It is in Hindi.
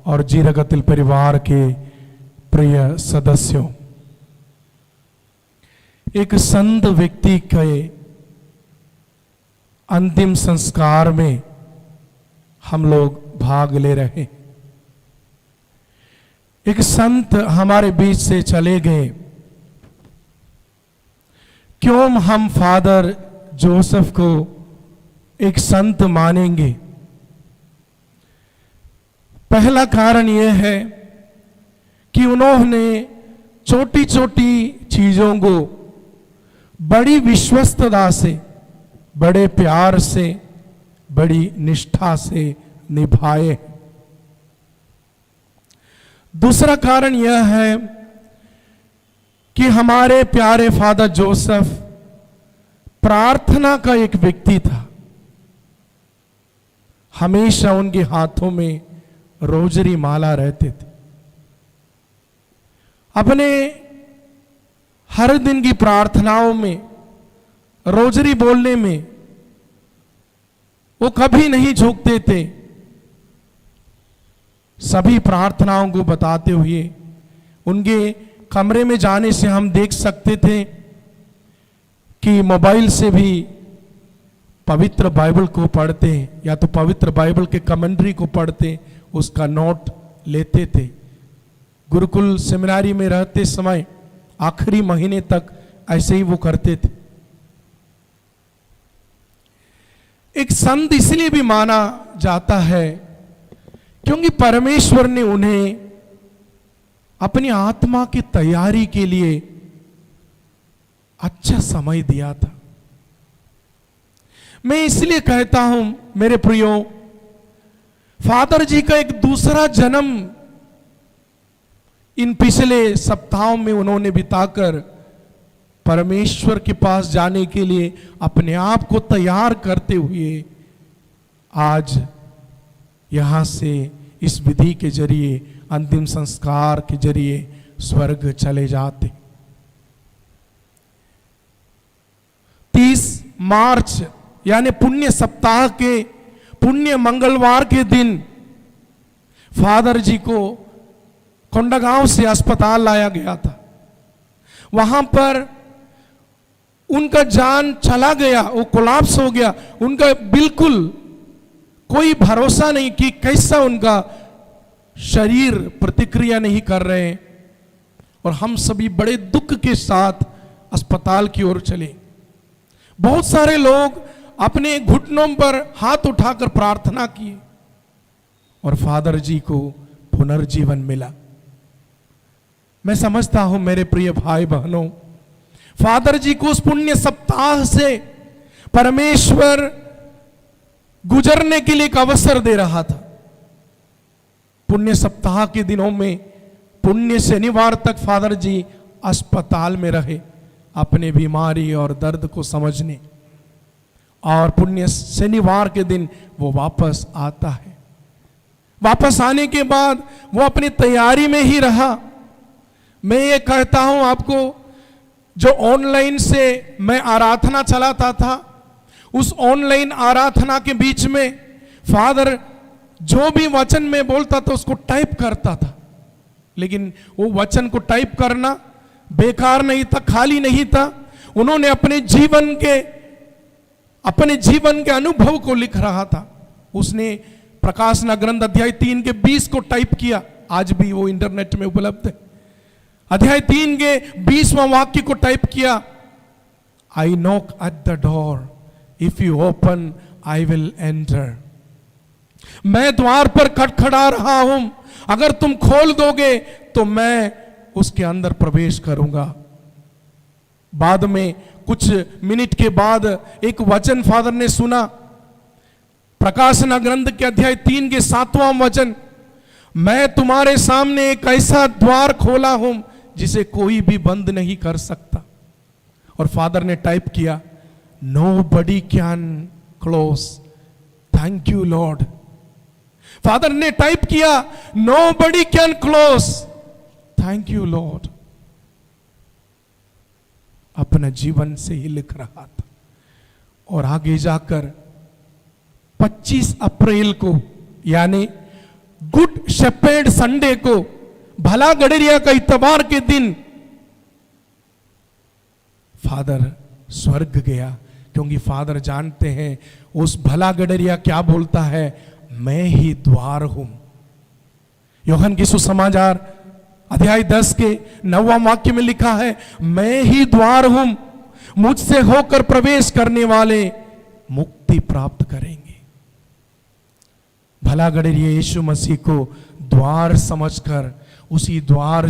और जीरगतिल परिवार के प्रिय सदस्यों, एक संत व्यक्ति के अंतिम संस्कार में हम लोग भाग ले रहे हैं। एक संत हमारे बीच से चले गए। क्यों हम फादर जोसेफ को एक संत मानेंगे? पहला कारण यह है कि उन्होंने छोटी छोटी चीजों को बड़ी विश्वस्तता से, बड़े प्यार से, बड़ी निष्ठा से निभाए। दूसरा कारण यह है कि हमारे प्यारे फादर जोसेफ प्रार्थना का एक व्यक्ति था। हमेशा उनके हाथों में रोजरी माला रहते थे। अपने हर दिन की प्रार्थनाओं में, रोजरी बोलने में वो कभी नहीं झुकते थे। सभी प्रार्थनाओं को बताते हुए उनके कमरे में जाने से हम देख सकते थे कि मोबाइल से भी पवित्र बाइबल को पढ़ते, या तो पवित्र बाइबल के कमेंट्री को पढ़ते, उसका नोट लेते थे। गुरुकुल सेमिनारी में रहते समय आखिरी महीने तक ऐसे ही वो करते थे। एक संत इसलिए भी माना जाता है क्योंकि परमेश्वर ने उन्हें अपनी आत्मा की तैयारी के लिए अच्छा समय दिया था। मैं इसलिए कहता हूं मेरे प्रियो, फादर जी का एक दूसरा जन्म इन पिछले सप्ताहों में उन्होंने बिताकर परमेश्वर के पास जाने के लिए अपने आप को तैयार करते हुए आज यहां से इस विधि के जरिए, अंतिम संस्कार के जरिए स्वर्ग चले जाते। 30 मार्च यानी पुण्य सप्ताह के पुण्य मंगलवार के दिन फादर जी को कोंडागांव से अस्पताल लाया गया था। वहां पर उनका जान चला गया, वो कोलैप्स हो गया। उनका बिल्कुल कोई भरोसा नहीं कि कैसा उनका शरीर प्रतिक्रिया नहीं कर रहे हैं। और हम सभी बड़े दुख के साथ अस्पताल की ओर चले। बहुत सारे लोग अपने घुटनों पर हाथ उठाकर प्रार्थना किए और फादर जी को पुनर्जीवन मिला। मैं समझता हूं मेरे प्रिय भाई बहनों, फादर जी को उस पुण्य सप्ताह से परमेश्वर गुजरने के लिए एक अवसर दे रहा था। पुण्य सप्ताह के दिनों में पुण्य शनिवार तक फादर जी अस्पताल में रहे अपने बीमारी और दर्द को समझने, और पुण्य शनिवार के दिन वो वापस आता है। वापस आने के बाद वो अपनी तैयारी में ही रहा। मैं ये कहता हूं आपको, जो ऑनलाइन से मैं आराधना चलाता था, उस ऑनलाइन आराधना के बीच में फादर जो भी वचन में बोलता था उसको टाइप करता था। लेकिन वो वचन को टाइप करना बेकार नहीं था, खाली नहीं था। उन्होंने अपने जीवन के अनुभव को लिख रहा था। उसने प्रकाशना ग्रंथ अध्याय 3 के 20 को टाइप किया। आज भी वो इंटरनेट में उपलब्ध है। अध्याय 3 के 20वां वाक्य को टाइप किया, आई knock at the door, if you open I will enter. मैं द्वार पर खटखड़ा रहा हूं, अगर तुम खोल दोगे तो मैं उसके अंदर प्रवेश करूंगा। बाद में कुछ मिनट के बाद एक वचन फादर ने सुना, प्रकाशना ग्रंथ के अध्याय 3 के 7वां वचन, मैं तुम्हारे सामने एक ऐसा द्वार खोला हूं जिसे कोई भी बंद नहीं कर सकता। और फादर ने टाइप किया, nobody can close, thank you Lord. Father ने टाइप किया, nobody can close, thank you Lord. अपना जीवन से ही लिख रहा था। और आगे जाकर 25 अप्रैल को यानी गुड शेपर्ड संडे को, भला गडरिया का इतवार के दिन फादर स्वर्ग गया, क्योंकि फादर जानते हैं उस भला गडरिया क्या बोलता है, मैं ही द्वार हूं। यूहन्ना की सुसमाचार अध्याय 10 के 9वां वाक्य में लिखा है, मैं ही द्वार हूं, मुझसे होकर प्रवेश करने वाले मुक्ति प्राप्त करेंगे। भला गडरिया यीशु मसीह को द्वार समझकर उसी द्वार